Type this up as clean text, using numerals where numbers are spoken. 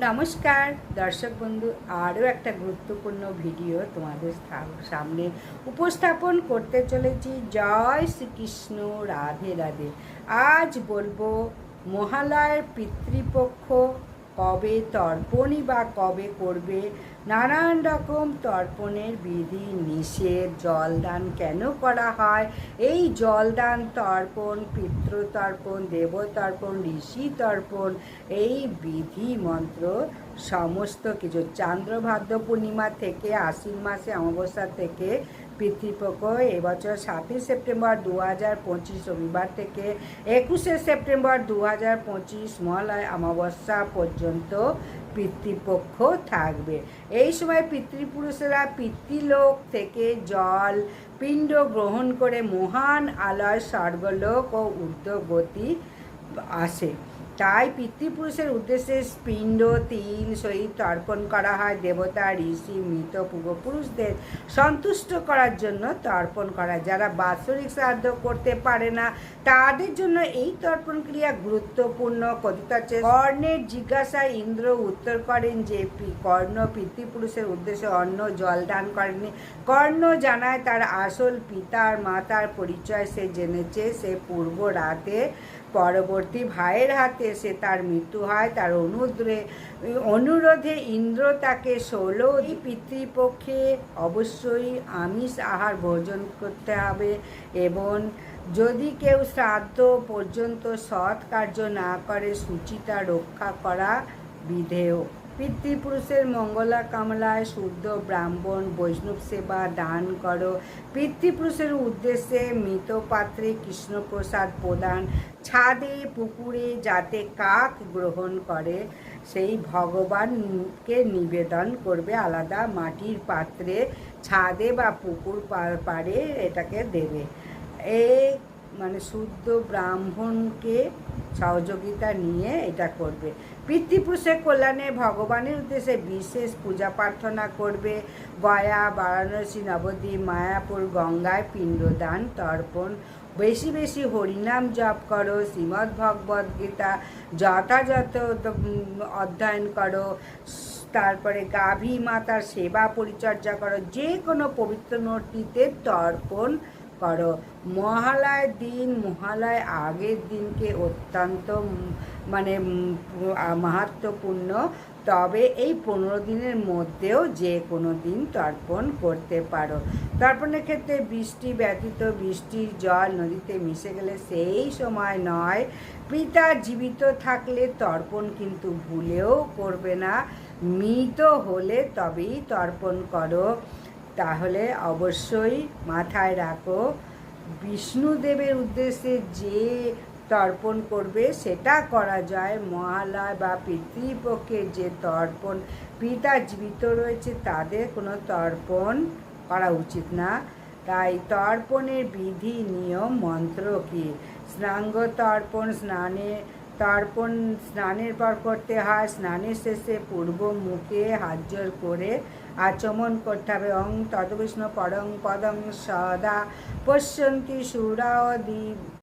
নমস্কার দর্শক বন্ধু, আরও একটা গুরুত্বপূর্ণ ভিডিও তোমাদের সামনে উপস্থাপন করতে চলেছি। জয় শ্রীকৃষ্ণ, রাধে রাধে। আজ বলবো মহালয়ার পিতৃপক্ষ কবে তর্পণই বা কবে করবে, নানান রকম তর্পণের বিধি নিষেধ, জলদান কেন করা হয়, এই জলদান তর্পণ, পিতৃতর্পণ, দেবতর্পণ, ঋষি তর্পণ, এই বিধি মন্ত্র সমস্ত কিছু চান্দ্রভাদ্র পূর্ণিমা থেকে আশ্বিন মাসে অমাবস্যা থেকে পিতৃপক্ষ এবছর 7ই সেপ্টেম্বর 2025 রবিবার থেকে 21শে সেপ্টেম্বর 2025 মহালয়া অমাবস্যা পর্যন্ত পিতৃপক্ষ থাকবে। এই সময় পিতৃপুরুষেরা পিতৃলোক থেকে জল পিণ্ড গ্রহণ করে মহান আলয় স্বর্গলোক ও ঊর্ধ্বগতি আসে। তাই পিতৃপুরুষের উদ্দেশ্যে পিণ্ড তিল সহিত তর্পণ করা হয়। দেবতা, ঋষি, মৃত পূর্বপুরুষদের সন্তুষ্ট করার জন্য তর্পণ করা। যারা বাৎসরিক শ্রাদ্ধ করতে পারে না তাদের জন্য এই তর্পণ ক্রিয়া গুরুত্বপূর্ণ। কথিত আছে, কর্ণের জিজ্ঞাসায় ইন্দ্র উত্তর করেন যে কর্ণ পিতৃপুরুষের উদ্দেশ্যে অন্ন জল দান করেনি। কর্ণ জানায় তার আসল পিতার মাতার পরিচয় সে জেনেছে। সে পূর্ব রাতে পরবর্তী ভাইয়ের হাতে সে তার মৃত্যু হয়। তার অনুরোধে ইন্দ্র তাকে 16 পিতৃপক্ষে অবশ্যই আমিষ আহার ভোজন করতে হবে এবং যদি কেউ শ্রাদ্ধ পর্যন্ত সৎ কার্য না করে সুচিতা রক্ষা করা বিধেয়। পিতৃপুরুষের মঙ্গলা কামনায় শুদ্ধ ব্রাহ্মণ বৈষ্ণব সেবা দান করো। পিতৃপুরুষের উদ্দেশ্যে মৃত পাত্রে কৃষ্ণপ্রসাদ প্রদান। ছাদে পুকুরে যাতে কাক গ্রহণ করে সেই ভগবানকে নিবেদন করবে। আলাদা মাটির পাত্রে ছাদে বা পুকুর পাড়ে এটাকে দেবে। এই মানে শুদ্ধ ব্রাহ্মণকে সহযোগিতা নিয়ে এটা করবে। পিতৃপুরুষের কল্যাণে ভগবানের উদ্দেশ্যে বিশেষ পূজা প্রার্থনা করবে। গয়া, বারাণসী, নবদ্বীপ, মায়াপুর, গঙ্গায় পিণ্ডদান তর্পণ। বেশি বেশি হরিনাম জপ করো। শ্রীমদ্ ভগবদ্ গীতা যথাযথ অধ্যয়ন করো। তারপরে গাভী মাতার সেবা পরিচর্যা করো। যে কোনো পবিত্র নদীতে তর্পণ করো। মহালয়ার দিন, মহালয়ার আগের দিনকে অত্যন্ত মাহাত্ম্যপূর্ণ। তবে এই 15 দিনের মধ্যেও যে কোনো দিন তর্পণ করতে পারো। তর্পণের ক্ষেত্রে বৃষ্টি ব্যতীত বৃষ্টির জল নদীতে মিশে গেলে সেই সময় নয়। পিতা জীবিত থাকলে তর্পণ কিন্তু ভুলেও করবে না। মৃত হলে তবেই তর্পণ করো। তাহলে অবশ্যই মাথায় রাখো, বিষ্ণুদেবের উদ্দেশ্যে যে তর্পণ করবে সেটা করা যায়। মহালয়া বা পিতৃপক্ষের যে তর্পণ, পিতা জীবিত রয়েছে তাদের কোনো তর্পণ করা উচিত না। তাই তর্পণের বিধি নিয়ম মন্ত্র কি? স্নাঙ্গ তর্পণ, স্নানের পর করতে হয়। স্নানের শেষে পূর্ব মুখে হাত জোড় করে আচমন করতে হবে। অং তদ্বিষ্ণু পরং পদং সদা পশ্যন্তি সুরাদি